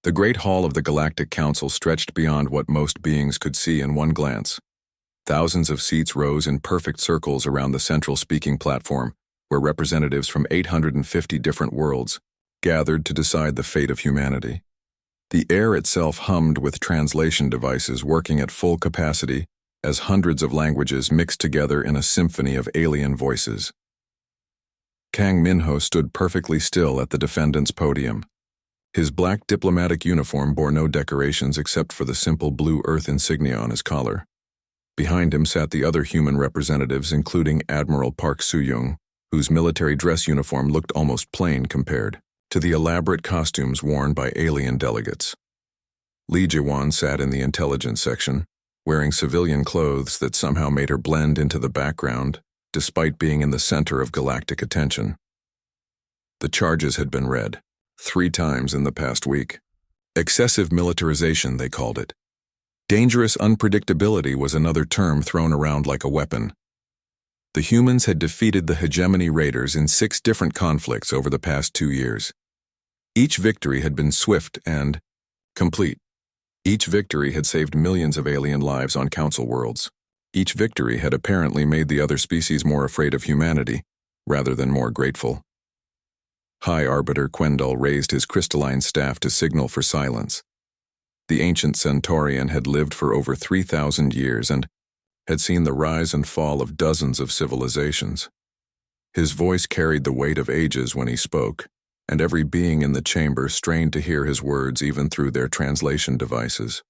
The great hall of the Galactic Council stretched beyond what most beings could see in one glance. Thousands of seats rose in perfect circles around the central speaking platform, where representatives from 850 different worlds gathered to decide the fate of humanity. The air itself hummed with translation devices working at full capacity as hundreds of languages mixed together in a symphony of alien voices. Kang Minho stood perfectly still at the defendant's podium. His black diplomatic uniform bore no decorations except for the simple blue Earth insignia on his collar. Behind him sat the other human representatives, including Admiral Park Soo-young, whose military dress uniform looked almost plain compared to the elaborate costumes worn by alien delegates. Lee Ji-won sat in the intelligence section, wearing civilian clothes that somehow made her blend into the background, despite being in the center of galactic attention. The charges had been read 3 times in the past week. Excessive militarization, they called it. Dangerous unpredictability was another term thrown around like a weapon. The humans had defeated the hegemony raiders in 6 different conflicts over the past 2 years. Each victory had been swift and complete. Each victory had saved millions of alien lives on Council worlds. Each victory had apparently made the other species more afraid of humanity, rather than more grateful. High Arbiter Quendel raised his crystalline staff to signal for silence. The ancient Centaurian had lived for over 3,000 years and had seen the rise and fall of dozens of civilizations. His voice carried the weight of ages when he spoke, and every being in the chamber strained to hear his words even through their translation devices.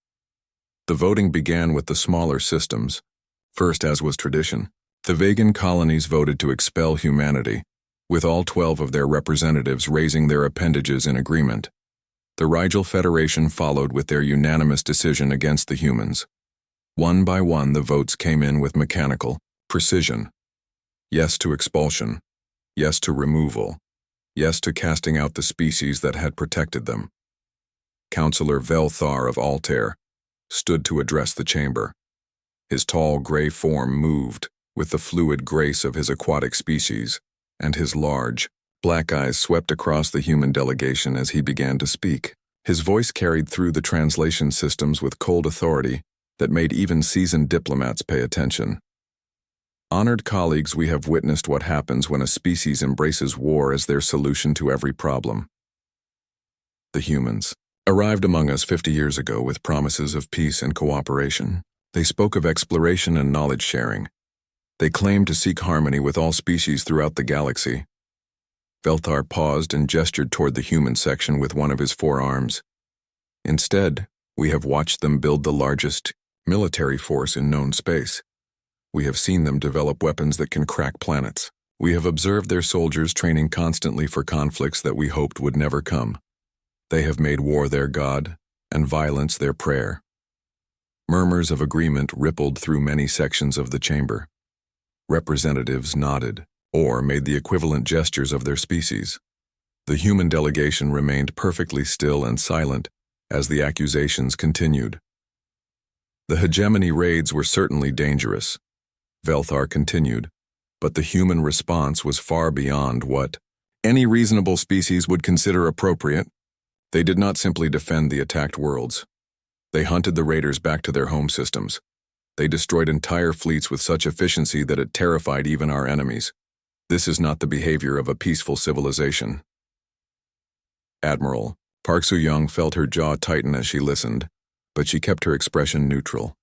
The voting began with the smaller systems. First, as was tradition, the Vegan colonies voted to expel humanity, with all 12 of their representatives raising their appendages in agreement. The Rigel Federation followed with their unanimous decision against the humans. One by one, the votes came in with mechanical precision. Yes to expulsion. Yes to removal. Yes to casting out the species that had protected them. Councillor Velthar of Altair stood to address the chamber. His tall gray form moved with the fluid grace of his aquatic species, and his large, black eyes swept across the human delegation as he began to speak. His voice carried through the translation systems with cold authority that made even seasoned diplomats pay attention. Honored colleagues, we have witnessed what happens when a species embraces war as their solution to every problem. The humans arrived among us 50 years ago with promises of peace and cooperation. They spoke of exploration and knowledge sharing. They claimed to seek harmony with all species throughout the galaxy. Velthar paused and gestured toward the human section with one of his forearms. Instead, we have watched them build the largest military force in known space. We have seen them develop weapons that can crack planets. We have observed their soldiers training constantly for conflicts that we hoped would never come. They have made war their god and violence their prayer. Murmurs of agreement rippled through many sections of the chamber. Representatives nodded or made the equivalent gestures of their species. The human delegation remained perfectly still and silent as the accusations continued. The hegemony raids were certainly dangerous, Velthar continued, but the human response was far beyond what any reasonable species would consider appropriate. They did not simply defend the attacked worlds. They hunted the raiders back to their home systems. They destroyed entire fleets with such efficiency that it terrified even our enemies. This is not the behavior of a peaceful civilization. Admiral Park Soo-young felt her jaw tighten as she listened, but she kept her expression neutral.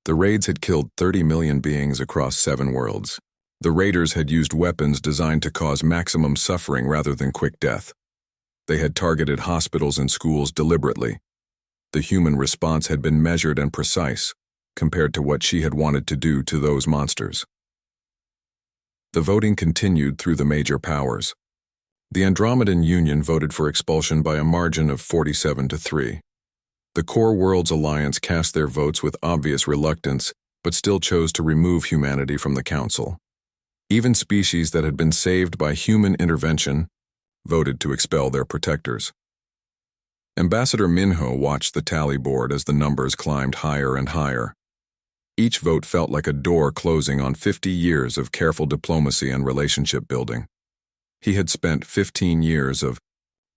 The raids had killed 30 million beings across 7 worlds. The raiders had used weapons designed to cause maximum suffering rather than quick death. They had targeted hospitals and schools deliberately. The human response had been measured and precise, compared to what she had wanted to do to those monsters. The voting continued through the major powers. The Andromedan Union voted for expulsion by a margin of 47-3. The Core Worlds Alliance cast their votes with obvious reluctance, but still chose to remove humanity from the Council. Even species that had been saved by human intervention voted to expel their protectors. Ambassador Minho watched the tally board as the numbers climbed higher and higher. Each vote felt like a door closing on 50 years of careful diplomacy and relationship building. He had spent 15 years of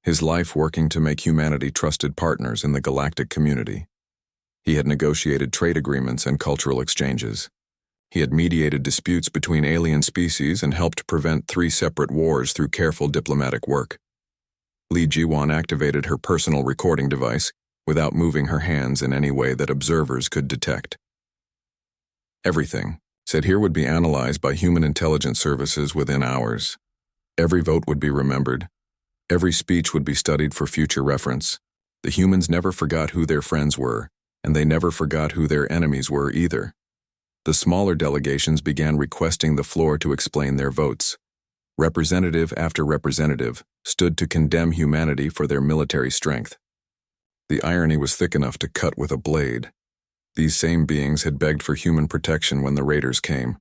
his life working to make humanity trusted partners in the galactic community. He had negotiated trade agreements and cultural exchanges. He had mediated disputes between alien species and helped prevent 3 separate wars through careful diplomatic work. Li Jiwan activated her personal recording device without moving her hands in any way that observers could detect. Everything, said here, would be analyzed by human intelligence services within hours. Every vote would be remembered. Every speech would be studied for future reference. The humans never forgot who their friends were, and they never forgot who their enemies were either. The smaller delegations began requesting the floor to explain their votes. Representative after representative stood to condemn humanity for their military strength. The irony was thick enough to cut with a blade. These same beings had begged for human protection when the raiders came.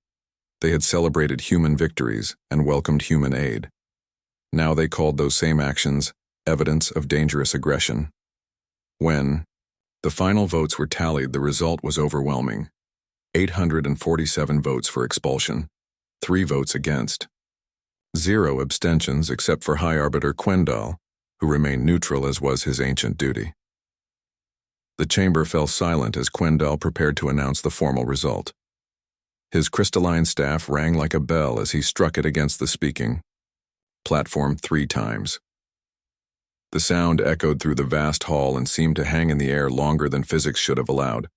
They had celebrated human victories and welcomed human aid. Now they called those same actions evidence of dangerous aggression. When the final votes were tallied, the result was overwhelming. 847 votes for expulsion, 3 votes against. 0 abstentions except for High Arbiter Quendal, who remained neutral as was his ancient duty. The chamber fell silent as Quendal prepared to announce the formal result. His crystalline staff rang like a bell as he struck it against the speaking platform 3 times. The sound echoed through the vast hall and seemed to hang in the air longer than physics should have allowed.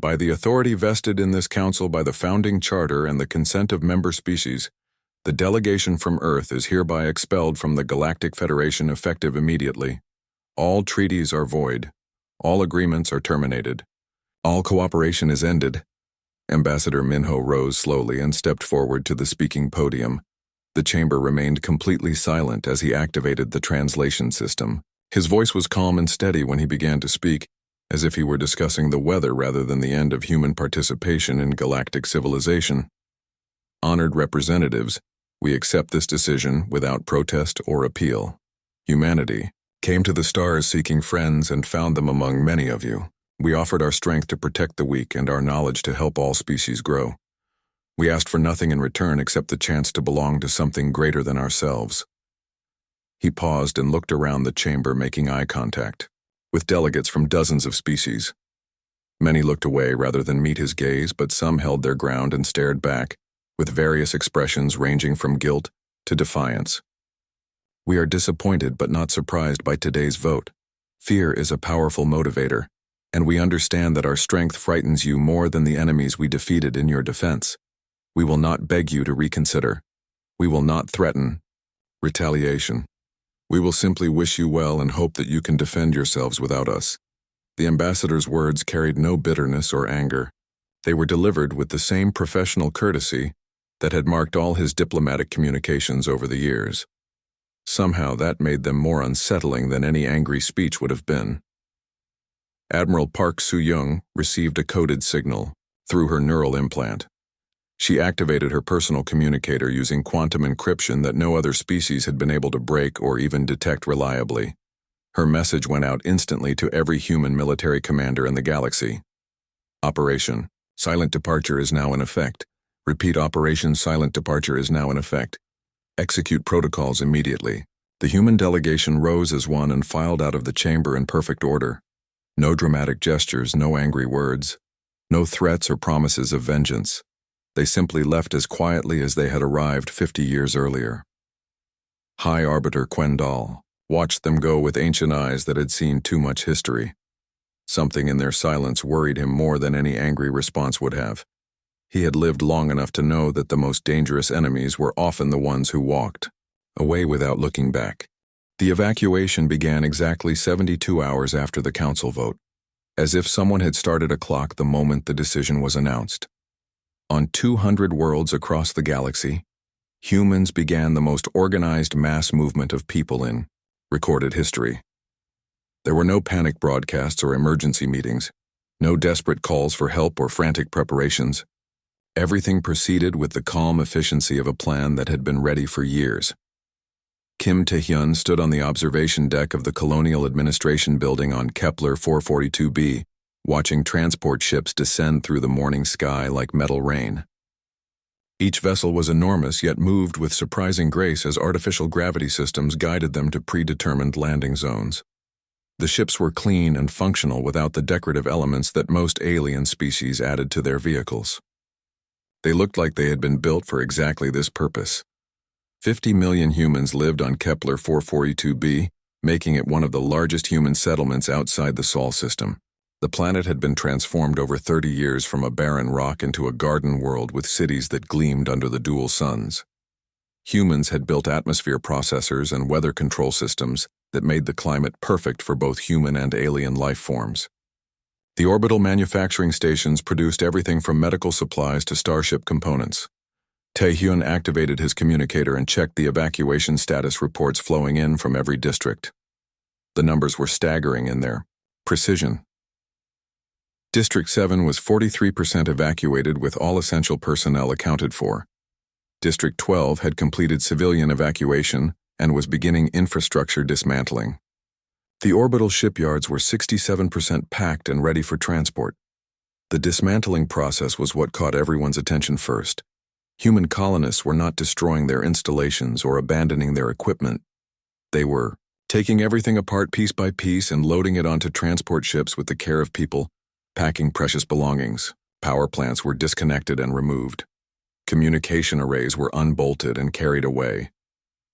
By the authority vested in this council by the founding charter and the consent of member species, the delegation from Earth is hereby expelled from the Galactic Federation effective immediately. All treaties are void. All agreements are terminated. All cooperation is ended. Ambassador Minho rose slowly and stepped forward to the speaking podium. The chamber remained completely silent as he activated the translation system. His voice was calm and steady when he began to speak, as if he were discussing the weather rather than the end of human participation in galactic civilization. Honored representatives, we accept this decision without protest or appeal. Humanity came to the stars seeking friends and found them among many of you. We offered our strength to protect the weak and our knowledge to help all species grow. We asked for nothing in return except the chance to belong to something greater than ourselves. He paused and looked around the chamber, making eye contact with delegates from dozens of species. Many looked away rather than meet his gaze, but some held their ground and stared back, with various expressions ranging from guilt to defiance. We are disappointed but not surprised by today's vote. Fear is a powerful motivator, and we understand that our strength frightens you more than the enemies we defeated in your defense. We will not beg you to reconsider. We will not threaten retaliation. We will simply wish you well and hope that you can defend yourselves without us. The ambassador's words carried no bitterness or anger. They were delivered with the same professional courtesy that had marked all his diplomatic communications over the years. Somehow that made them more unsettling than any angry speech would have been. Admiral Park Soo-young received a coded signal through her neural implant. She activated her personal communicator using quantum encryption that no other species had been able to break or even detect reliably. Her message went out instantly to every human military commander in the galaxy. Operation Silent Departure is now in effect. Repeat, Operation Silent Departure is now in effect. Execute protocols immediately. The human delegation rose as one and filed out of the chamber in perfect order. No dramatic gestures, no angry words, no threats or promises of vengeance. They simply left as quietly as they had arrived 50 years earlier. High Arbiter Quendal watched them go with ancient eyes that had seen too much history. Something in their silence worried him more than any angry response would have. He had lived long enough to know that the most dangerous enemies were often the ones who walked away without looking back. The evacuation began exactly 72 hours after the council vote, as if someone had started a clock the moment the decision was announced. On 200 worlds across the galaxy, humans began the most organized mass movement of people in recorded history. There were no panic broadcasts or emergency meetings, no desperate calls for help or frantic preparations. Everything proceeded with the calm efficiency of a plan that had been ready for years. Kim Tae-hyun stood on the observation deck of the Colonial Administration Building on Kepler 442b, watching transport ships descend through the morning sky like metal rain. Each vessel was enormous yet moved with surprising grace as artificial gravity systems guided them to predetermined landing zones. The ships were clean and functional without the decorative elements that most alien species added to their vehicles. They looked like they had been built for exactly this purpose. 50 million humans lived on Kepler 442b, making it one of the largest human settlements outside the Sol system. The planet had been transformed over 30 years from a barren rock into a garden world with cities that gleamed under the dual suns. Humans had built atmosphere processors and weather control systems that made the climate perfect for both human and alien life forms. The orbital manufacturing stations produced everything from medical supplies to starship components. Taehyun activated his communicator and checked the evacuation status reports flowing in from every district. The numbers were staggering in their precision. District 7 was 43% evacuated with all essential personnel accounted for. District 12 had completed civilian evacuation and was beginning infrastructure dismantling. The orbital shipyards were 67% packed and ready for transport. The dismantling process was what caught everyone's attention first. Human colonists were not destroying their installations or abandoning their equipment. They were taking everything apart piece by piece and loading it onto transport ships with the care of people, packing precious belongings. Power plants were disconnected and removed. Communication arrays were unbolted and carried away.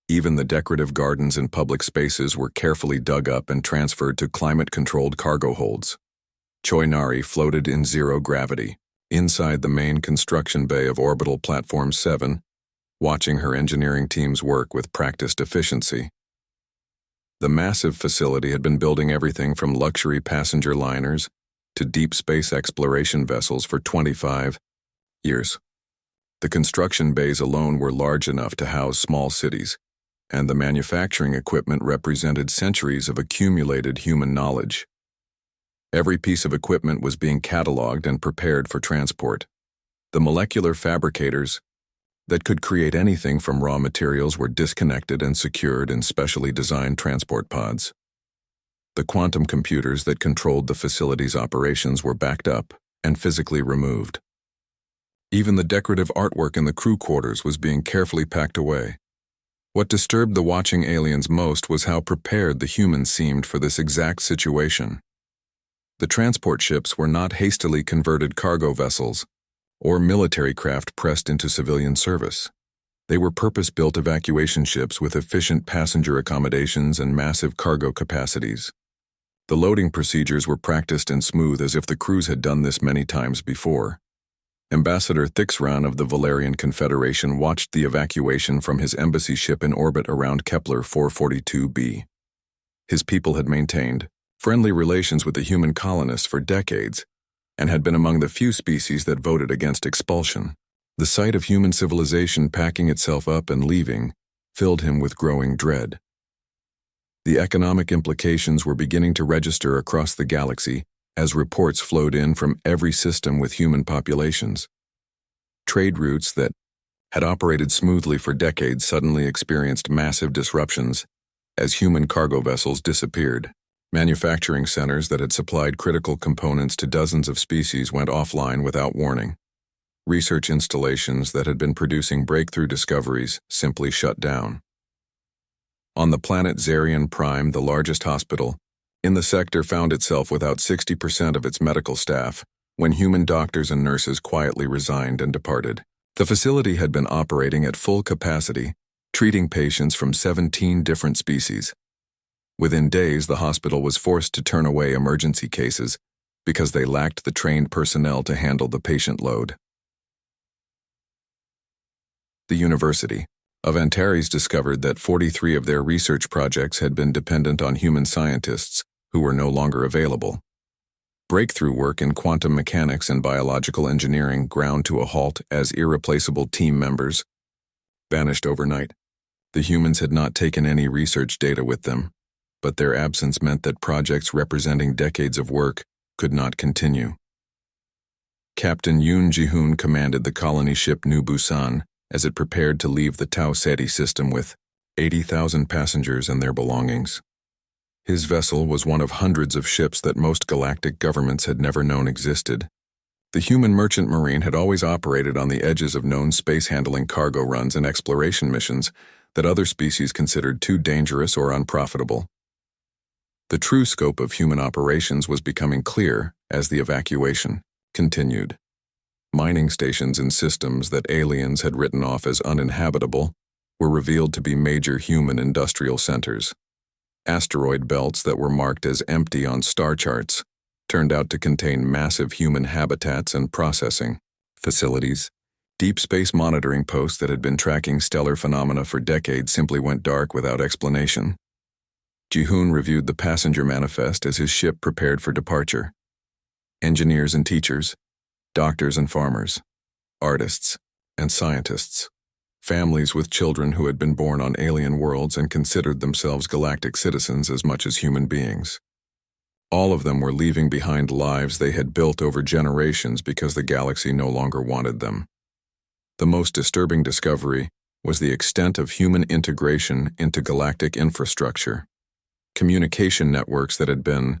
Even the decorative gardens in public spaces were carefully dug up and transferred to climate-controlled cargo holds. Choi Nari floated in zero gravity, inside the main construction bay of Orbital Platform 7, watching her engineering teams work with practiced efficiency. The massive facility had been building everything from luxury passenger liners to deep space exploration vessels for 25 years. The construction bays alone were large enough to house small cities, and the manufacturing equipment represented centuries of accumulated human knowledge. Every piece of equipment was being cataloged and prepared for transport. The molecular fabricators that could create anything from raw materials were disconnected and secured in specially designed transport pods. The quantum computers that controlled the facility's operations were backed up and physically removed. Even the decorative artwork in the crew quarters was being carefully packed away. What disturbed the watching aliens most was how prepared the humans seemed for this exact situation. The transport ships were not hastily converted cargo vessels or military craft pressed into civilian service. They were purpose-built evacuation ships with efficient passenger accommodations and massive cargo capacities. The loading procedures were practiced and smooth as if the crews had done this many times before. Ambassador Thixran of the Valerian Confederation watched the evacuation from his embassy ship in orbit around Kepler 442b. His people had maintained friendly relations with the human colonists for decades and had been among the few species that voted against expulsion. The sight of human civilization packing itself up and leaving filled him with growing dread. The economic implications were beginning to register across the galaxy as reports flowed in from every system with human populations. Trade routes that had operated smoothly for decades suddenly experienced massive disruptions as human cargo vessels disappeared. Manufacturing centers that had supplied critical components to dozens of species went offline without warning. Research installations that had been producing breakthrough discoveries simply shut down. On the planet SciFiPrime, the largest hospital in the sector found itself without 60% of its medical staff when human doctors and nurses quietly resigned and departed. The facility had been operating at full capacity, treating patients from 17 different species. Within days, the hospital was forced to turn away emergency cases because they lacked the trained personnel to handle the patient load. The University of Antares discovered that 43 of their research projects had been dependent on human scientists who were no longer available. Breakthrough work in quantum mechanics and biological engineering ground to a halt as irreplaceable team members vanished overnight. The humans had not taken any research data with them, but their absence meant that projects representing decades of work could not continue. Captain Yoon Ji-hoon commanded the colony ship New Busan as it prepared to leave the Tau Ceti system with 80,000 passengers and their belongings. His vessel was one of hundreds of ships that most galactic governments had never known existed. The human merchant marine had always operated on the edges of known space-handling cargo runs and exploration missions that other species considered too dangerous or unprofitable. The true scope of human operations was becoming clear as the evacuation continued. Mining stations in systems that aliens had written off as uninhabitable were revealed to be major human industrial centers. Asteroid belts that were marked as empty on star charts turned out to contain massive human habitats and processing facilities. Deep space monitoring posts that had been tracking stellar phenomena for decades simply went dark without explanation. Ji-hoon reviewed the passenger manifest as his ship prepared for departure. Engineers and teachers, doctors and farmers, artists and scientists, families with children who had been born on alien worlds and considered themselves galactic citizens as much as human beings. All of them were leaving behind lives they had built over generations because the galaxy no longer wanted them. The most disturbing discovery was the extent of human integration into galactic infrastructure. Communication networks that had been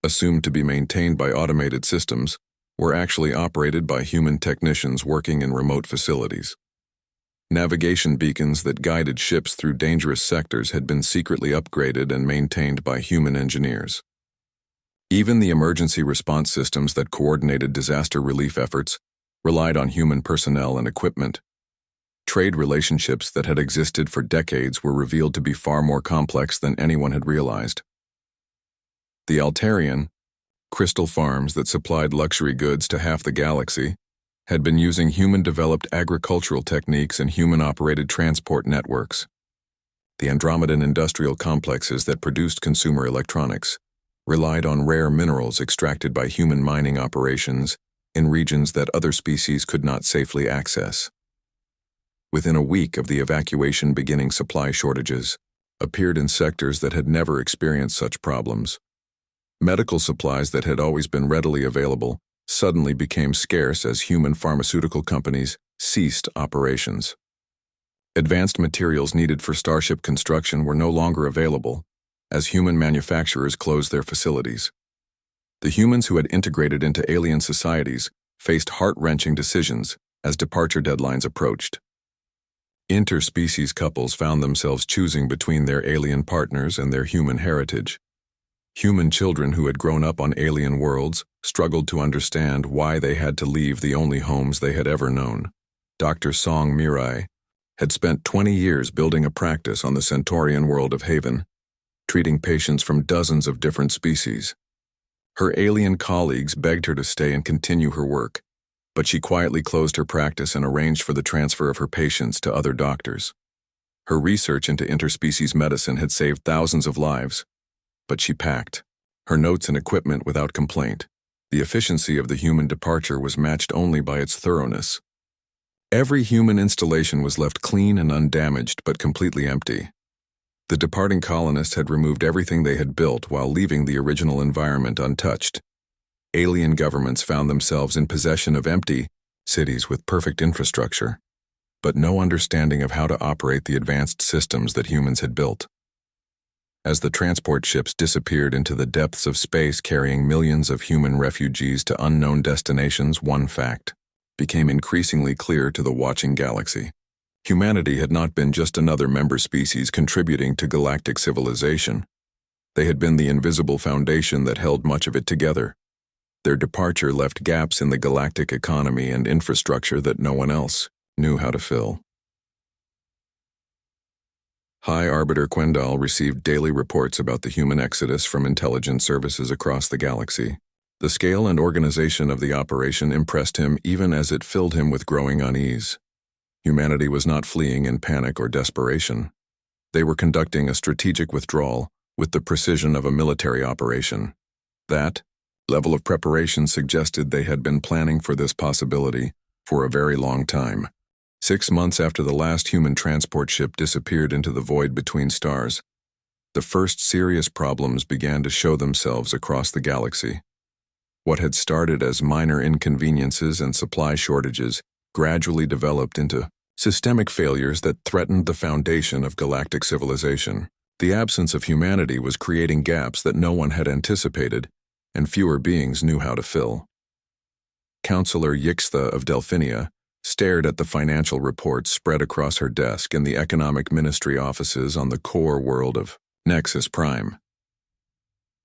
assumed to be maintained by automated systems were actually operated by human technicians working in remote facilities. Navigation beacons that guided ships through dangerous sectors had been secretly upgraded and maintained by human engineers. Even the emergency response systems that coordinated disaster relief efforts relied on human personnel and equipment. Trade relationships that had existed for decades were revealed to be far more complex than anyone had realized. The Altarian, crystal farms that supplied luxury goods to half the galaxy, had been using human-developed agricultural techniques and human-operated transport networks. The Andromedan industrial complexes that produced consumer electronics relied on rare minerals extracted by human mining operations in regions that other species could not safely access. Within a week of the evacuation beginning, supply shortages appeared in sectors that had never experienced such problems. Medical supplies that had always been readily available suddenly became scarce as human pharmaceutical companies ceased operations. Advanced materials needed for starship construction were no longer available as human manufacturers closed their facilities. The humans who had integrated into alien societies faced heart-wrenching decisions as departure deadlines approached. Interspecies couples found themselves choosing between their alien partners and their human heritage. Human children who had grown up on alien worlds struggled to understand why they had to leave the only homes they had ever known. Dr. Song Mirai had spent 20 years building a practice on the Centaurian world of Haven, treating patients from dozens of different species. Her alien colleagues begged her to stay and continue her work, but she quietly closed her practice and arranged for the transfer of her patients to other doctors. Her research into interspecies medicine had saved thousands of lives, but she packed her notes and equipment without complaint. The efficiency of the human departure was matched only by its thoroughness. Every human installation was left clean and undamaged, but completely empty. The departing colonists had removed everything they had built while leaving the original environment untouched. Alien governments found themselves in possession of empty cities with perfect infrastructure, but no understanding of how to operate the advanced systems that humans had built. As the transport ships disappeared into the depths of space carrying millions of human refugees to unknown destinations, one fact became increasingly clear to the watching galaxy. Humanity had not been just another member species contributing to galactic civilization. They had been the invisible foundation that held much of it together. Their departure left gaps in the galactic economy and infrastructure that no one else knew how to fill. High Arbiter Quendal received daily reports about the human exodus from intelligence services across the galaxy. The scale and organization of the operation impressed him even as it filled him with growing unease. Humanity was not fleeing in panic or desperation. They were conducting a strategic withdrawal with the precision of a military operation. That level of preparation suggested they had been planning for this possibility for a very long time. 6 months after the last human transport ship disappeared into the void between stars, the first serious problems began to show themselves across the galaxy. What had started as minor inconveniences and supply shortages gradually developed into systemic failures that threatened the foundation of galactic civilization. The absence of humanity was creating gaps that no one had anticipated, and fewer beings knew how to fill. Counselor Yixtha of Delphinia stared at the financial reports spread across her desk in the Economic Ministry offices on the core world of Nexus Prime.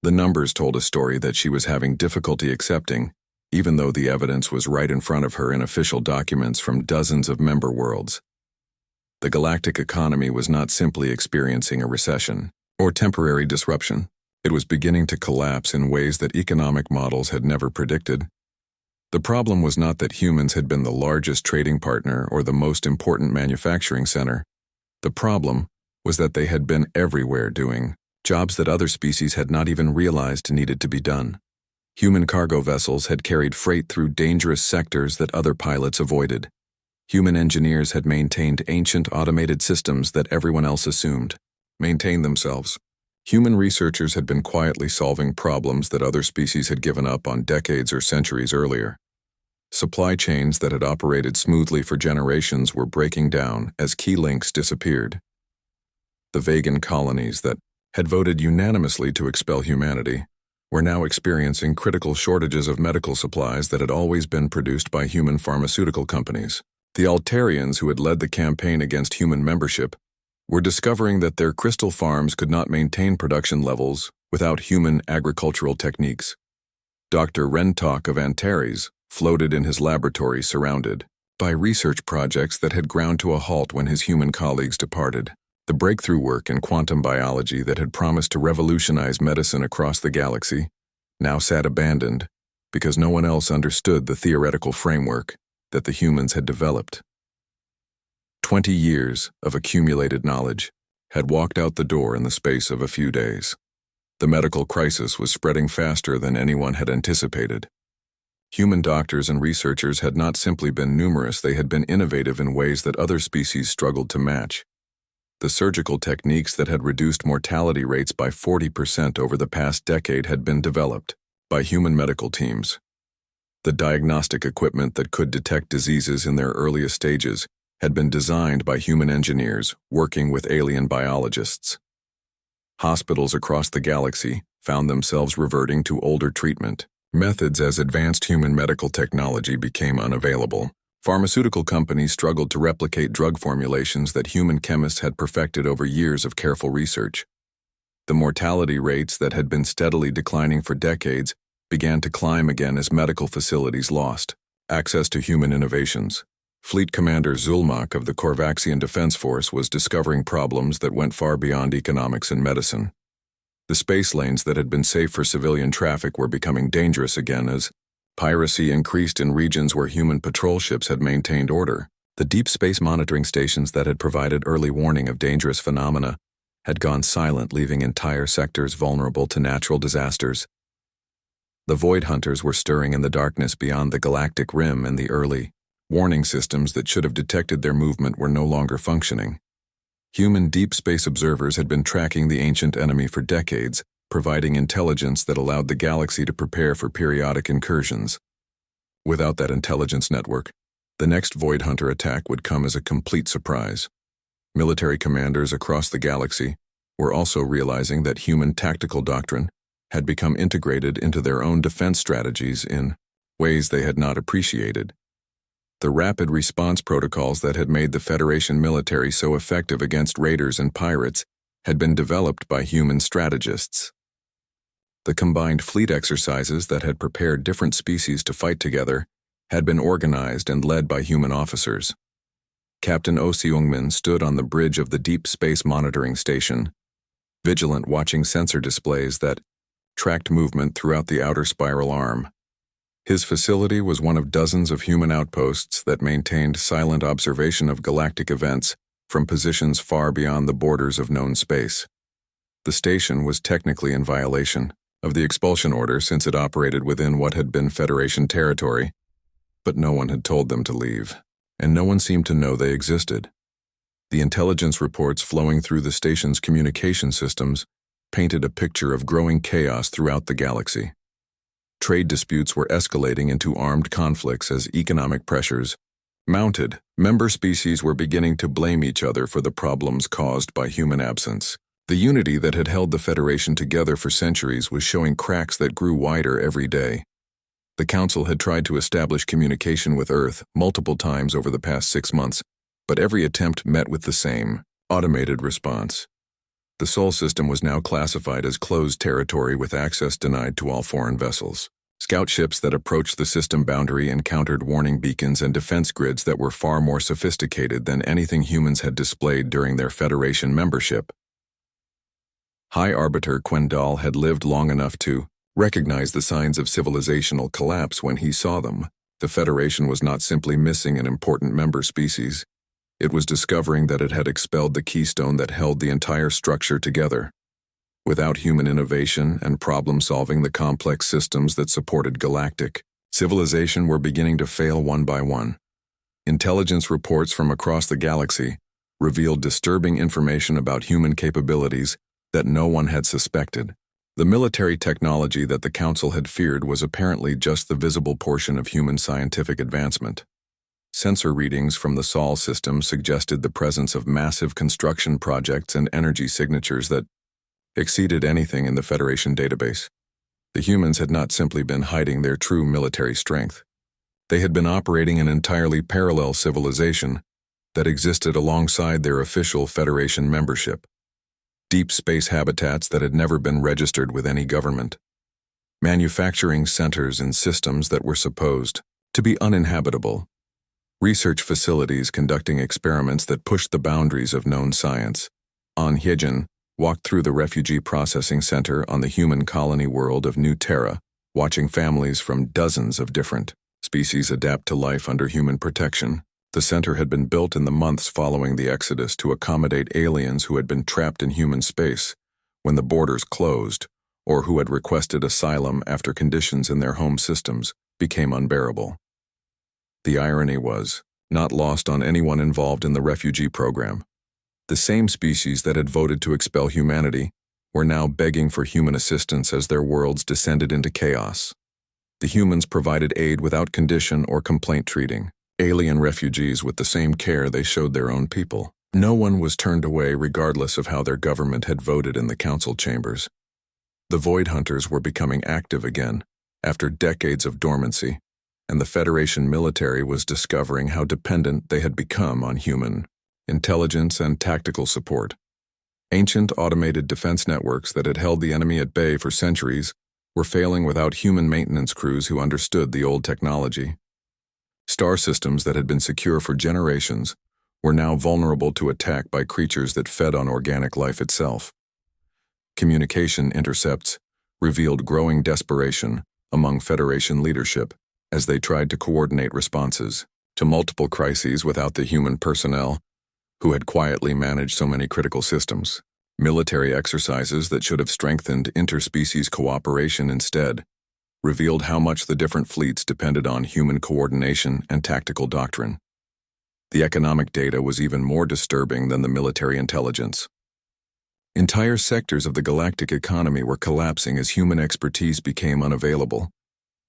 The numbers told a story that she was having difficulty accepting, even though the evidence was right in front of her in official documents from dozens of member worlds. The galactic economy was not simply experiencing a recession or temporary disruption. It was beginning to collapse in ways that economic models had never predicted. The problem was not that humans had been the largest trading partner or the most important manufacturing center. The problem was that they had been everywhere doing jobs that other species had not even realized needed to be done. Human cargo vessels had carried freight through dangerous sectors that other pilots avoided. Human engineers had maintained ancient automated systems that everyone else assumed maintained themselves. Human researchers had been quietly solving problems that other species had given up on decades or centuries earlier. Supply chains that had operated smoothly for generations were breaking down as key links disappeared. The vegan colonies that had voted unanimously to expel humanity were now experiencing critical shortages of medical supplies that had always been produced by human pharmaceutical companies. The Altarians, who had led the campaign against human membership, were discovering that their crystal farms could not maintain production levels without human agricultural techniques. Dr. Rentok of Antares floated in his laboratory surrounded by research projects that had ground to a halt when his human colleagues departed. The breakthrough work in quantum biology that had promised to revolutionize medicine across the galaxy now sat abandoned because no one else understood the theoretical framework that the humans had developed. 20 years of accumulated knowledge had walked out the door in the space of a few days. The medical crisis was spreading faster than anyone had anticipated. Human doctors and researchers had not simply been numerous, they had been innovative in ways that other species struggled to match. The surgical techniques that had reduced mortality rates by 40% over the past decade had been developed by human medical teams. The diagnostic equipment that could detect diseases in their earliest stages had been designed by human engineers working with alien biologists. Hospitals across the galaxy found themselves reverting to older treatment methods as advanced human medical technology became unavailable. Pharmaceutical companies struggled to replicate drug formulations that human chemists had perfected over years of careful research. The mortality rates that had been steadily declining for decades began to climb again as medical facilities lost access to human innovations. Fleet Commander Zulmak of the Korvaxian Defense Force was discovering problems that went far beyond economics and medicine. The space lanes that had been safe for civilian traffic were becoming dangerous again as piracy increased in regions where human patrol ships had maintained order. The deep space monitoring stations that had provided early warning of dangerous phenomena had gone silent, leaving entire sectors vulnerable to natural disasters. The Void Hunters were stirring in the darkness beyond the galactic rim, and the early warning systems that should have detected their movement were no longer functioning. Human deep space observers had been tracking the ancient enemy for decades, providing intelligence that allowed the galaxy to prepare for periodic incursions. Without that intelligence network, the next Void Hunter attack would come as a complete surprise. Military commanders across the galaxy were also realizing that human tactical doctrine had become integrated into their own defense strategies in ways they had not appreciated. The rapid response protocols that had made the Federation military so effective against raiders and pirates had been developed by human strategists. The combined fleet exercises that had prepared different species to fight together had been organized and led by human officers. Captain Oh Seung-min stood on the bridge of the Deep Space Monitoring Station, vigilant, watching sensor displays that tracked movement throughout the outer spiral arm. His facility was one of dozens of human outposts that maintained silent observation of galactic events from positions far beyond the borders of known space. The station was technically in violation of the expulsion order since it operated within what had been Federation territory, but no one had told them to leave, and no one seemed to know they existed. The intelligence reports flowing through the station's communication systems painted a picture of growing chaos throughout the galaxy. Trade disputes were escalating into armed conflicts as economic pressures mounted. Member species were beginning to blame each other for the problems caused by human absence. The unity that had held the Federation together for centuries was showing cracks that grew wider every day. The Council had tried to establish communication with Earth multiple times over the past 6 months, but every attempt met with the same automated response. The Sol system was now classified as closed territory with access denied to all foreign vessels. Scout ships that approached the system boundary encountered warning beacons and defense grids that were far more sophisticated than anything humans had displayed during their Federation membership. High Arbiter Quendal had lived long enough to recognize the signs of civilizational collapse when he saw them. The Federation was not simply missing an important member species. It was discovering that it had expelled the keystone that held the entire structure together. Without human innovation and problem-solving the complex systems that supported galactic civilization were beginning to fail one by one. Intelligence reports from across the galaxy revealed disturbing information about human capabilities that no one had suspected. The military technology that the Council had feared was apparently just the visible portion of human scientific advancement. Sensor readings from the Sol system suggested the presence of massive construction projects and energy signatures that exceeded anything in the Federation database. The humans had not simply been hiding their true military strength. They had been operating an entirely parallel civilization that existed alongside their official Federation membership. Deep space habitats that had never been registered with any government. Manufacturing centers and systems that were supposed to be uninhabitable. Research facilities conducting experiments that pushed the boundaries of known science. On Hyejin walked through the refugee processing center on the human colony world of New Terra, watching families from dozens of different species adapt to life under human protection. The center had been built in the months following the exodus to accommodate aliens who had been trapped in human space when the borders closed, or who had requested asylum after conditions in their home systems became unbearable. The irony was not lost on anyone involved in the refugee program. The same species that had voted to expel humanity were now begging for human assistance as their worlds descended into chaos. The humans provided aid without condition or complaint, treating alien refugees with the same care they showed their own people. No one was turned away regardless of how their government had voted in the council chambers. The Void Hunters were becoming active again after decades of dormancy, and the Federation military was discovering how dependent they had become on human intelligence and tactical support. Ancient automated defense networks that had held the enemy at bay for centuries were failing without human maintenance crews who understood the old technology. Star systems that had been secure for generations were now vulnerable to attack by creatures that fed on organic life itself. Communication intercepts revealed growing desperation among Federation leadership as they tried to coordinate responses to multiple crises without the human personnel who had quietly managed so many critical systems. Military exercises that should have strengthened interspecies cooperation instead revealed how much the different fleets depended on human coordination and tactical doctrine. The economic data was even more disturbing than the military intelligence. Entire sectors of the galactic economy were collapsing as human expertise became unavailable.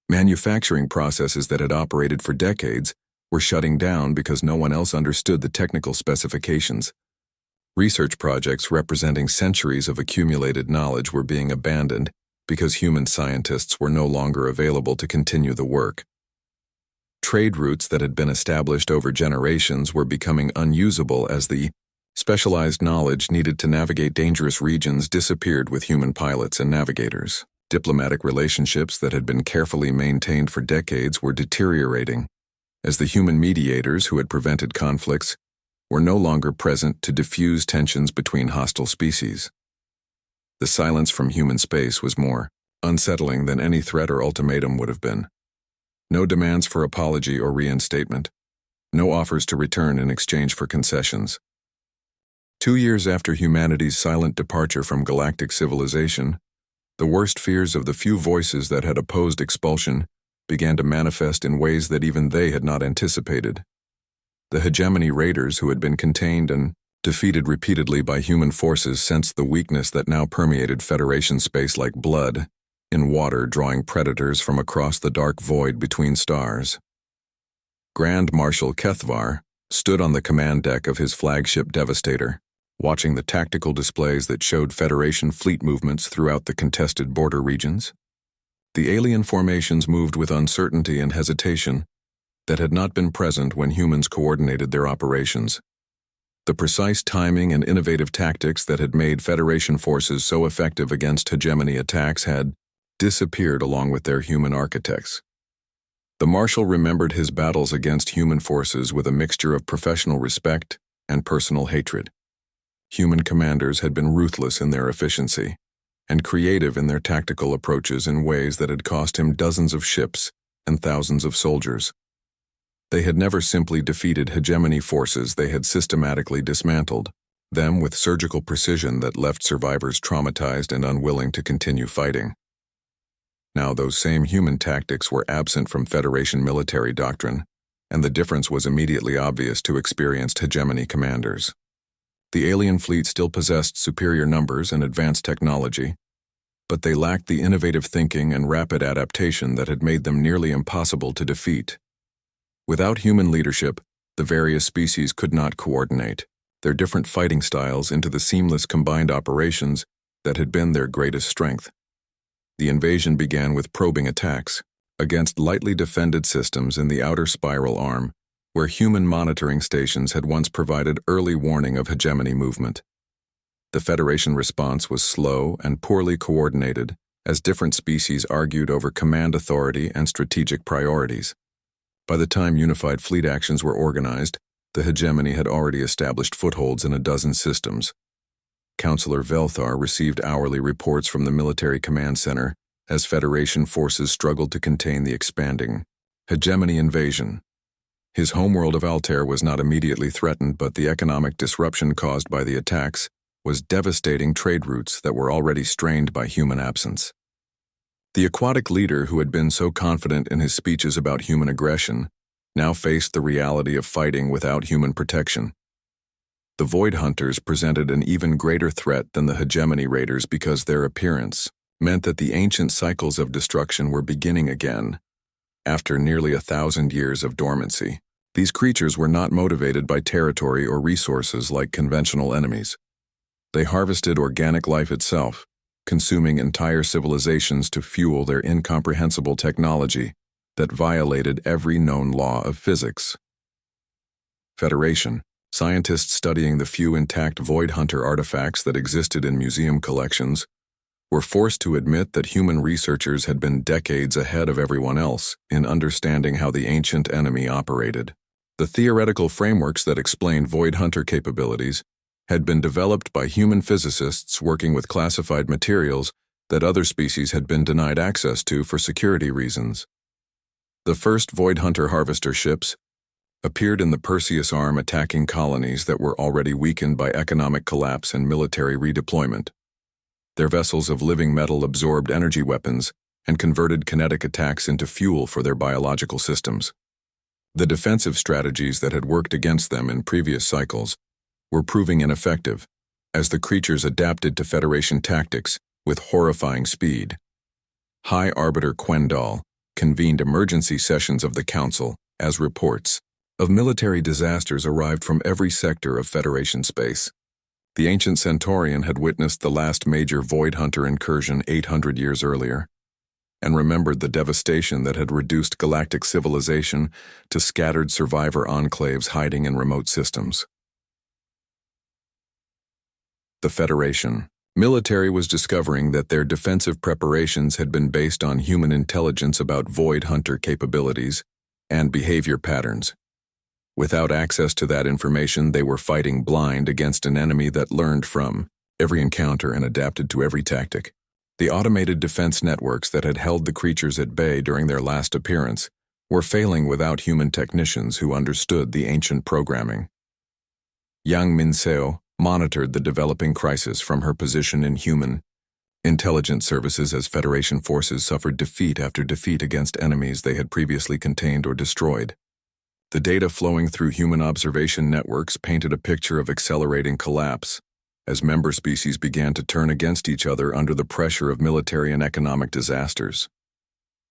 Manufacturing processes that had operated for decades were shutting down because no one else understood the technical specifications. Research projects representing centuries of accumulated knowledge were being abandoned because human scientists were no longer available to continue the work. Trade routes that had been established over generations were becoming unusable as the specialized knowledge needed to navigate dangerous regions disappeared with human pilots and navigators. Diplomatic relationships that had been carefully maintained for decades were deteriorating, as the human mediators who had prevented conflicts were no longer present to diffuse tensions between hostile species. The silence from human space was more unsettling than any threat or ultimatum would have been. No demands for apology or reinstatement. No offers to return in exchange for concessions. 2 years after humanity's silent departure from galactic civilization, the worst fears of the few voices that had opposed expulsion began to manifest in ways that even they had not anticipated. The hegemony raiders who had been contained and defeated repeatedly by human forces sensed the weakness that now permeated Federation space like blood in water, drawing predators from across the dark void between stars. Grand Marshal Kethvar stood on the command deck of his flagship Devastator, watching the tactical displays that showed Federation fleet movements throughout the contested border regions. The alien formations moved with uncertainty and hesitation that had not been present when humans coordinated their operations. The precise timing and innovative tactics that had made Federation forces so effective against hegemony attacks had disappeared along with their human architects. The Marshal remembered his battles against human forces with a mixture of professional respect and personal hatred. Human commanders had been ruthless in their efficiency and creative in their tactical approaches in ways that had cost him dozens of ships and thousands of soldiers. They had never simply defeated hegemony forces, they had systematically dismantled them with surgical precision that left survivors traumatized and unwilling to continue fighting. Now those same human tactics were absent from Federation military doctrine, and the difference was immediately obvious to experienced hegemony commanders. The alien fleet still possessed superior numbers and advanced technology, but they lacked the innovative thinking and rapid adaptation that had made them nearly impossible to defeat. Without human leadership, the various species could not coordinate their different fighting styles into the seamless combined operations that had been their greatest strength. The invasion began with probing attacks against lightly defended systems in the outer spiral arm, where human monitoring stations had once provided early warning of hegemony movement. The Federation response was slow and poorly coordinated as different species argued over command authority and strategic priorities. By the time unified fleet actions were organized, the hegemony had already established footholds in a dozen systems. Counselor Velthar received hourly reports from the Military Command Center as Federation forces struggled to contain the expanding hegemony invasion. His homeworld of Altair was not immediately threatened, but the economic disruption caused by the attacks was devastating trade routes that were already strained by human absence. The aquatic leader who had been so confident in his speeches about human aggression now faced the reality of fighting without human protection. The Void Hunters presented an even greater threat than the hegemony raiders because their appearance meant that the ancient cycles of destruction were beginning again. After nearly 1,000 years of dormancy, these creatures were not motivated by territory or resources like conventional enemies. They harvested organic life itself, consuming entire civilizations to fuel their incomprehensible technology that violated every known law of physics. Federation. Scientists studying the few intact Void Hunter artifacts that existed in museum collections were forced to admit that human researchers had been decades ahead of everyone else in understanding how the ancient enemy operated. The theoretical frameworks that explained Void Hunter capabilities had been developed by human physicists working with classified materials that other species had been denied access to for security reasons. The first Void Hunter harvester ships appeared in the Perseus Arm, attacking colonies that were already weakened by economic collapse and military redeployment. Their vessels of living metal absorbed energy weapons and converted kinetic attacks into fuel for their biological systems. The defensive strategies that had worked against them in previous cycles were proving ineffective as the creatures adapted to Federation tactics with horrifying speed. High Arbiter Quendal convened emergency sessions of the Council as reports of military disasters arrived from every sector of Federation space. The ancient Centaurian had witnessed the last major Void Hunter incursion 800 years earlier, and remembered the devastation that had reduced galactic civilization to scattered survivor enclaves hiding in remote systems. The Federation military was discovering that their defensive preparations had been based on human intelligence about Void Hunter capabilities and behavior patterns. Without access to that information, they were fighting blind against an enemy that learned from every encounter and adapted to every tactic. The automated defense networks that had held the creatures at bay during their last appearance were failing without human technicians who understood the ancient programming. Yang Minseo monitored the developing crisis from her position in human intelligence services as Federation forces suffered defeat after defeat against enemies they had previously contained or destroyed. The data flowing through human observation networks painted a picture of accelerating collapse as member species began to turn against each other under the pressure of military and economic disasters.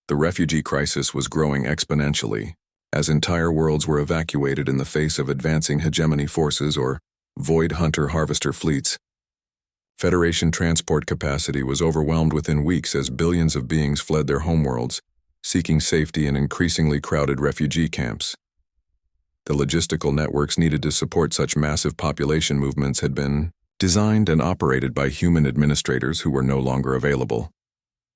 The refugee crisis was growing exponentially as entire worlds were evacuated in the face of advancing hegemony forces or Void Hunter harvester fleets. Federation transport capacity was overwhelmed within weeks as billions of beings fled their homeworlds, seeking safety in increasingly crowded refugee camps. The logistical networks needed to support such massive population movements had been designed and operated by human administrators who were no longer available.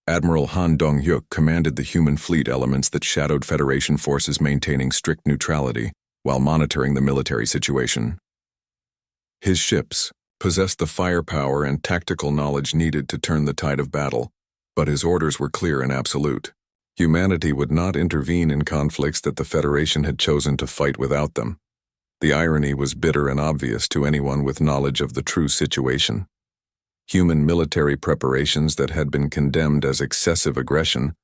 Admiral Han Dong-hyuk commanded the human fleet elements that shadowed Federation forces, maintaining strict neutrality while monitoring the military situation. His ships possessed the firepower and tactical knowledge needed to turn the tide of battle, but his orders were clear and absolute. Humanity would not intervene in conflicts that the Federation had chosen to fight without them. The irony was bitter and obvious to anyone with knowledge of the true situation. Human military preparations that had been condemned as excessive aggression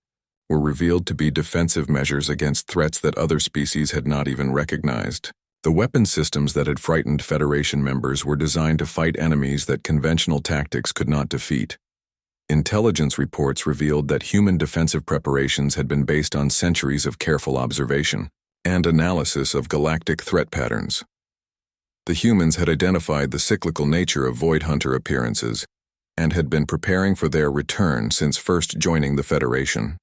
were revealed to be defensive measures against threats that other species had not even recognized. The weapon systems that had frightened Federation members were designed to fight enemies that conventional tactics could not defeat. Intelligence reports revealed that human defensive preparations had been based on centuries of careful observation and analysis of galactic threat patterns. The humans had identified the cyclical nature of Void Hunter appearances and had been preparing for their return since first joining the Federation.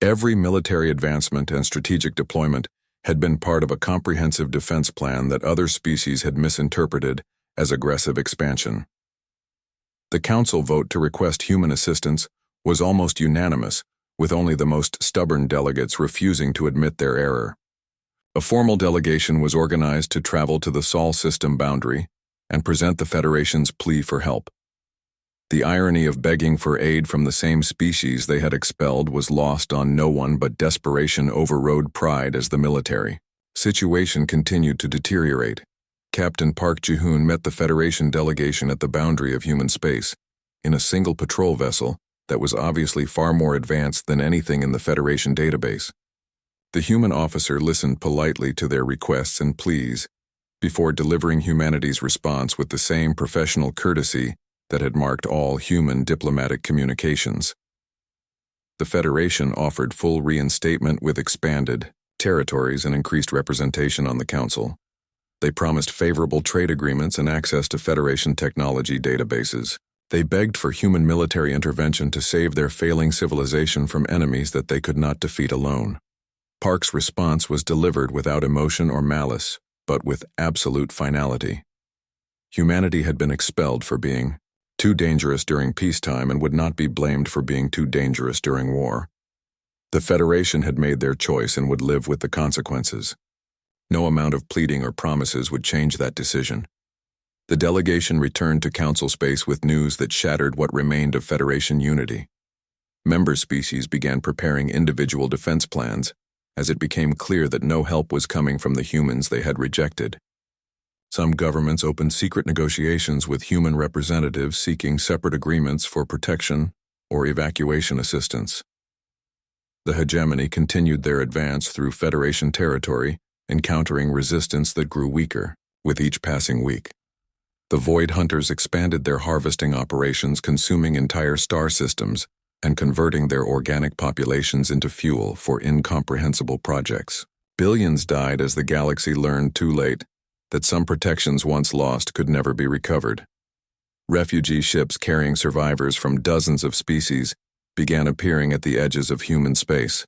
Every military advancement and strategic deployment had been part of a comprehensive defense plan that other species had misinterpreted as aggressive expansion. The Council vote to request human assistance was almost unanimous, with only the most stubborn delegates refusing to admit their error. A formal delegation was organized to travel to the Sol system boundary and present the Federation's plea for help. The irony of begging for aid from the same species they had expelled was lost on no one, but desperation overrode pride as the military situation continued to deteriorate. Captain Park Ji-hoon met the Federation delegation at the boundary of human space, in a single patrol vessel that was obviously far more advanced than anything in the Federation database. The human officer listened politely to their requests and pleas before delivering humanity's response with the same professional courtesy that had marked all human diplomatic communications. The Federation offered full reinstatement with expanded territories and increased representation on the Council. They promised favorable trade agreements and access to Federation technology databases. They begged for human military intervention to save their failing civilization from enemies that they could not defeat alone. Park's response was delivered without emotion or malice, but with absolute finality. Humanity had been expelled for being too dangerous during peacetime and would not be blamed for being too dangerous during war. The Federation had made their choice and would live with the consequences. No amount of pleading or promises would change that decision. The delegation returned to Council space with news that shattered what remained of Federation unity. Member species began preparing individual defense plans, as it became clear that no help was coming from the humans they had rejected. Some governments opened secret negotiations with human representatives seeking separate agreements for protection or evacuation assistance. The hegemony continued their advance through Federation territory, encountering resistance that grew weaker with each passing week. The Void Hunters expanded their harvesting operations, consuming entire star systems and converting their organic populations into fuel for incomprehensible projects. Billions died as the galaxy learned too late that some protections once lost could never be recovered. Refugee ships carrying survivors from dozens of species began appearing at the edges of human space,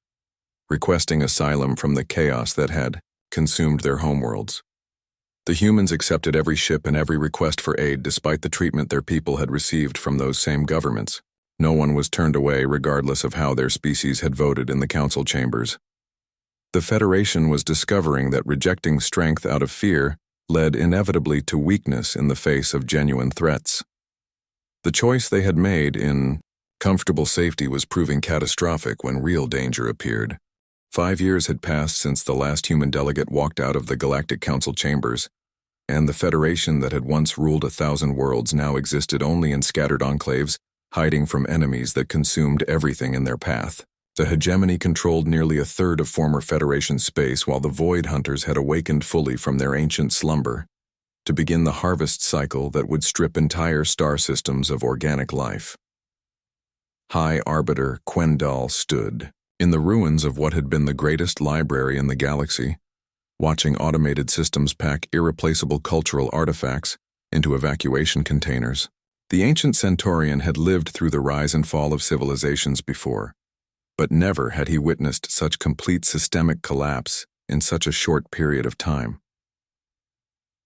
requesting asylum from the chaos that had consumed their homeworlds. The humans accepted every ship and every request for aid despite the treatment their people had received from those same governments. No one was turned away regardless of how their species had voted in the Council chambers. The Federation was discovering that rejecting strength out of fear led inevitably to weakness in the face of genuine threats. The choice they had made in comfortable safety was proving catastrophic when real danger appeared. 5 years had passed since the last human delegate walked out of the Galactic Council chambers, and the Federation that had once ruled 1,000 worlds now existed only in scattered enclaves, hiding from enemies that consumed everything in their path. The hegemony controlled nearly a third of former Federation space, while the Void Hunters had awakened fully from their ancient slumber to begin the harvest cycle that would strip entire star systems of organic life. High Arbiter Quendal stood in the ruins of what had been the greatest library in the galaxy, watching automated systems pack irreplaceable cultural artifacts into evacuation containers. The ancient Centaurian had lived through the rise and fall of civilizations before, but never had he witnessed such complete systemic collapse in such a short period of time.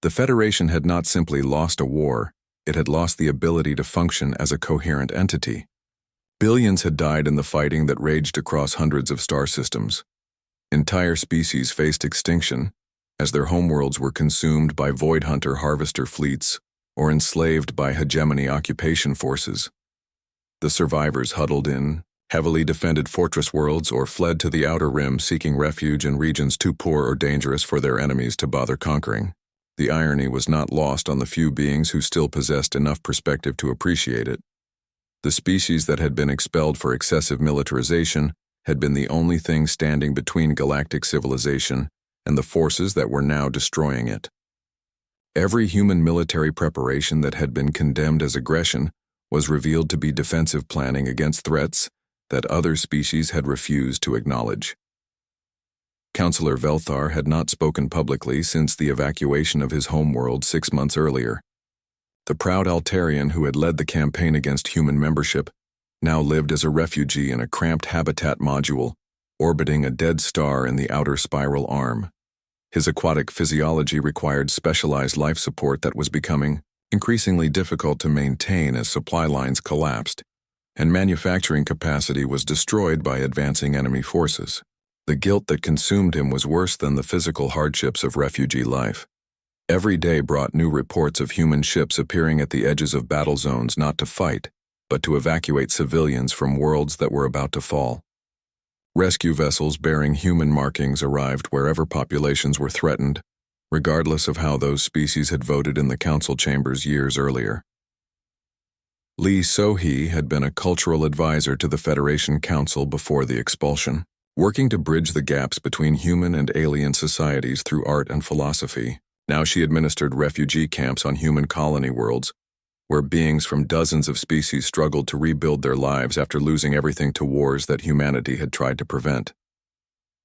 The Federation had not simply lost a war, it had lost the ability to function as a coherent entity. Billions had died in the fighting that raged across hundreds of star systems. Entire species faced extinction, as their homeworlds were consumed by void hunter harvester fleets or enslaved by hegemony occupation forces. The survivors huddled in heavily defended fortress worlds or fled to the outer rim seeking refuge in regions too poor or dangerous for their enemies to bother conquering. The irony was not lost on the few beings who still possessed enough perspective to appreciate it. The species that had been expelled for excessive militarization had been the only thing standing between galactic civilization and the forces that were now destroying it. Every human military preparation that had been condemned as aggression was revealed to be defensive planning against threats that other species had refused to acknowledge. Councillor Velthar had not spoken publicly since the evacuation of his homeworld 6 months earlier. The proud Altarian who had led the campaign against human membership now lived as a refugee in a cramped habitat module, orbiting a dead star in the outer spiral arm. His aquatic physiology required specialized life support that was becoming increasingly difficult to maintain as supply lines collapsed, and manufacturing capacity was destroyed by advancing enemy forces. The guilt that consumed him was worse than the physical hardships of refugee life. Every day brought new reports of human ships appearing at the edges of battle zones not to fight, but to evacuate civilians from worlds that were about to fall. Rescue vessels bearing human markings arrived wherever populations were threatened, regardless of how those species had voted in the council chambers years earlier. Lee So-hee had been a cultural advisor to the Federation Council before the expulsion, working to bridge the gaps between human and alien societies through art and philosophy. Now she administered refugee camps on human colony worlds, where beings from dozens of species struggled to rebuild their lives after losing everything to wars that humanity had tried to prevent.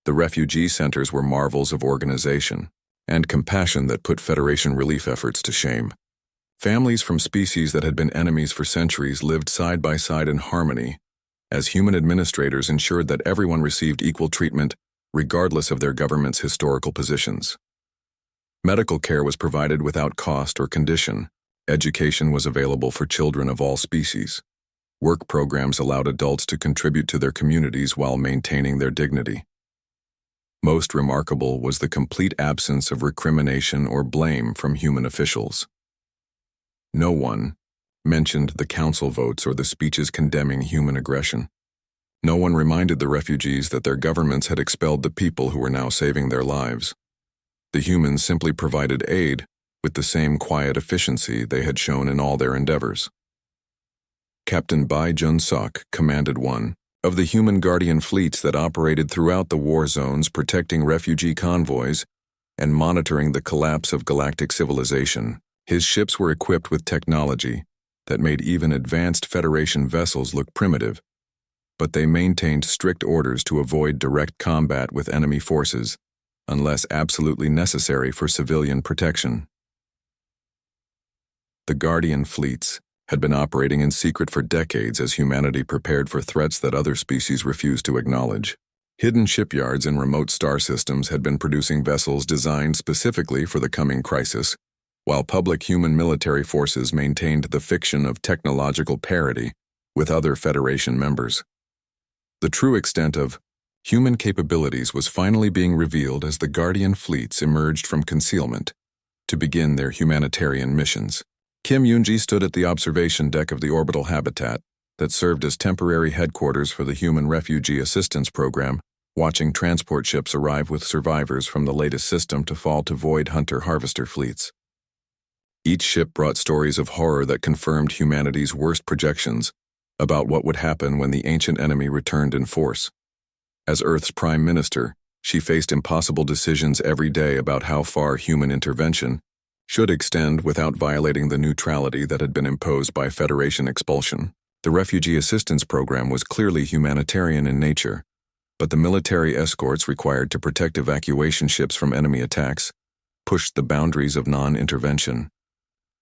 The refugee centers were marvels of organization and compassion that put Federation relief efforts to shame. Families from species that had been enemies for centuries lived side by side in harmony, as human administrators ensured that everyone received equal treatment regardless of their government's historical positions. Medical care was provided without cost or condition. Education was available for children of all species. Work programs allowed adults to contribute to their communities while maintaining their dignity. Most remarkable was the complete absence of recrimination or blame from human officials. No one mentioned the council votes or the speeches condemning human aggression. No one reminded the refugees that their governments had expelled the people who were now saving their lives. The humans simply provided aid with the same quiet efficiency they had shown in all their endeavors. Captain Bai Jun-sok commanded one of the human guardian fleets that operated throughout the war zones, protecting refugee convoys and monitoring the collapse of galactic civilization. His ships were equipped with technology that made even advanced Federation vessels look primitive, but they maintained strict orders to avoid direct combat with enemy forces unless absolutely necessary for civilian protection. The Guardian fleets had been operating in secret for decades as humanity prepared for threats that other species refused to acknowledge. Hidden shipyards in remote star systems had been producing vessels designed specifically for the coming crisis, while public human military forces maintained the fiction of technological parity with other Federation members. The true extent of human capabilities was finally being revealed as the Guardian fleets emerged from concealment to begin their humanitarian missions. Kim Yoonji stood at the observation deck of the orbital habitat that served as temporary headquarters for the Human Refugee Assistance Program, watching transport ships arrive with survivors from the latest system to fall to void hunter harvester fleets. Each ship brought stories of horror that confirmed humanity's worst projections about what would happen when the ancient enemy returned in force. As Earth's Prime Minister, she faced impossible decisions every day about how far human intervention should extend without violating the neutrality that had been imposed by Federation expulsion. The Refugee Assistance Program was clearly humanitarian in nature, but the military escorts required to protect evacuation ships from enemy attacks pushed the boundaries of non-intervention.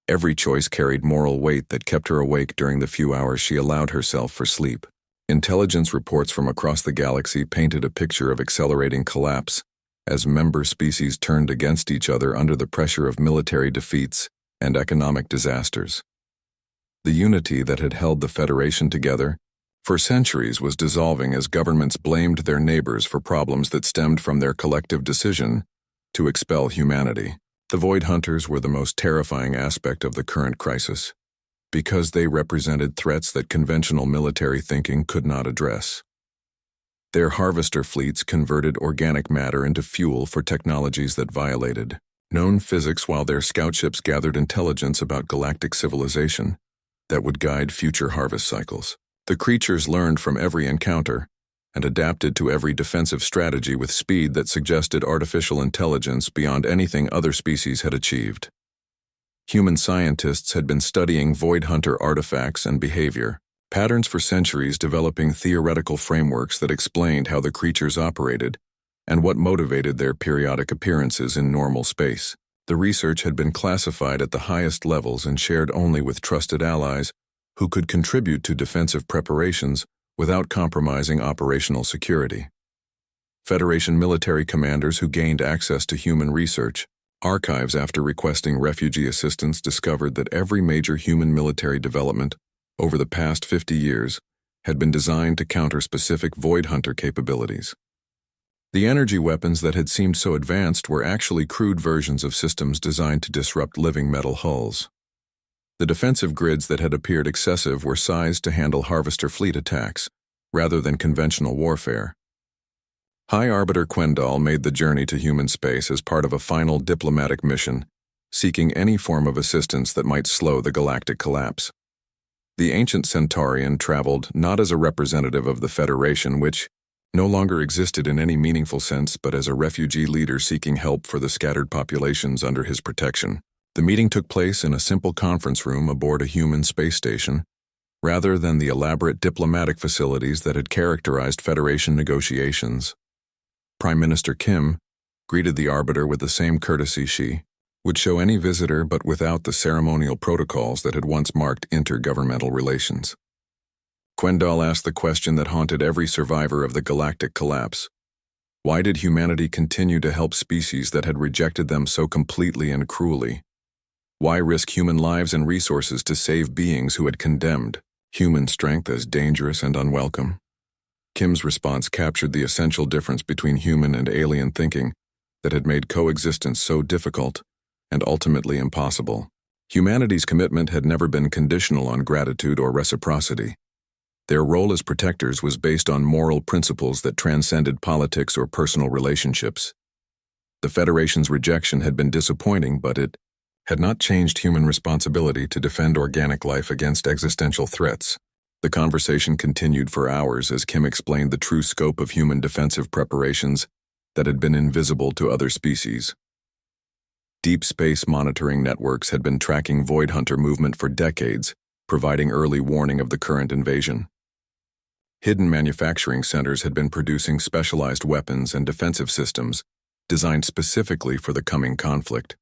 Every choice carried moral weight that kept her awake during the few hours she allowed herself for sleep. Intelligence reports from across the galaxy painted a picture of accelerating collapse as member species turned against each other under the pressure of military defeats and economic disasters. The unity that had held the Federation together for centuries was dissolving as governments blamed their neighbors for problems that stemmed from their collective decision to expel humanity. The Void Hunters were the most terrifying aspect of the current crisis, because they represented threats that conventional military thinking could not address. Their harvester fleets converted organic matter into fuel for technologies that violated known physics, while their scout ships gathered intelligence about galactic civilization that would guide future harvest cycles. The creatures learned from every encounter and adapted to every defensive strategy with speed that suggested artificial intelligence beyond anything other species had achieved. Human scientists had been studying Void Hunter artifacts and behavior patterns for centuries, developing theoretical frameworks that explained how the creatures operated and what motivated their periodic appearances in normal space. The research had been classified at the highest levels and shared only with trusted allies who could contribute to defensive preparations without compromising operational security. Federation military commanders who gained access to human research archives after requesting refugee assistance discovered that every major human military development over the past 50 years had been designed to counter specific Void Hunter capabilities. The energy weapons that had seemed so advanced were actually crude versions of systems designed to disrupt living metal hulls. The defensive grids that had appeared excessive were sized to handle harvester fleet attacks, rather than conventional warfare. High Arbiter Quendal made the journey to human space as part of a final diplomatic mission, seeking any form of assistance that might slow the galactic collapse. The ancient Centaurian traveled not as a representative of the Federation, which no longer existed in any meaningful sense, but as a refugee leader seeking help for the scattered populations under his protection. The meeting took place in a simple conference room aboard a human space station, rather than the elaborate diplomatic facilities that had characterized Federation negotiations. Prime Minister Kim greeted the Arbiter with the same courtesy she would show any visitor, but without the ceremonial protocols that had once marked intergovernmental relations. Quendal asked the question that haunted every survivor of the galactic collapse. Why did humanity continue to help species that had rejected them so completely and cruelly? Why risk human lives and resources to save beings who had condemned human strength as dangerous and unwelcome? Kim's response captured the essential difference between human and alien thinking that had made coexistence so difficult and ultimately impossible. Humanity's commitment had never been conditional on gratitude or reciprocity. Their role as protectors was based on moral principles that transcended politics or personal relationships. The Federation's rejection had been disappointing, but it had not changed human responsibility to defend organic life against existential threats. The conversation continued for hours as Kim explained the true scope of human defensive preparations that had been invisible to other species. Deep space monitoring networks had been tracking Void Hunter movement for decades, providing early warning of the current invasion. Hidden manufacturing centers had been producing specialized weapons and defensive systems designed specifically for the coming conflict.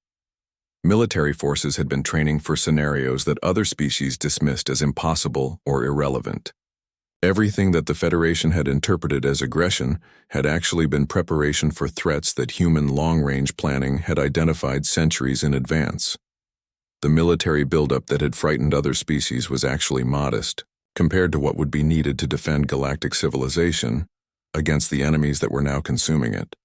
Military forces had been training for scenarios that other species dismissed as impossible or irrelevant. Everything that the Federation had interpreted as aggression had actually been preparation for threats that human long-range planning had identified centuries in advance. The military buildup that had frightened other species was actually modest, compared to what would be needed to defend galactic civilization against the enemies that were now consuming it.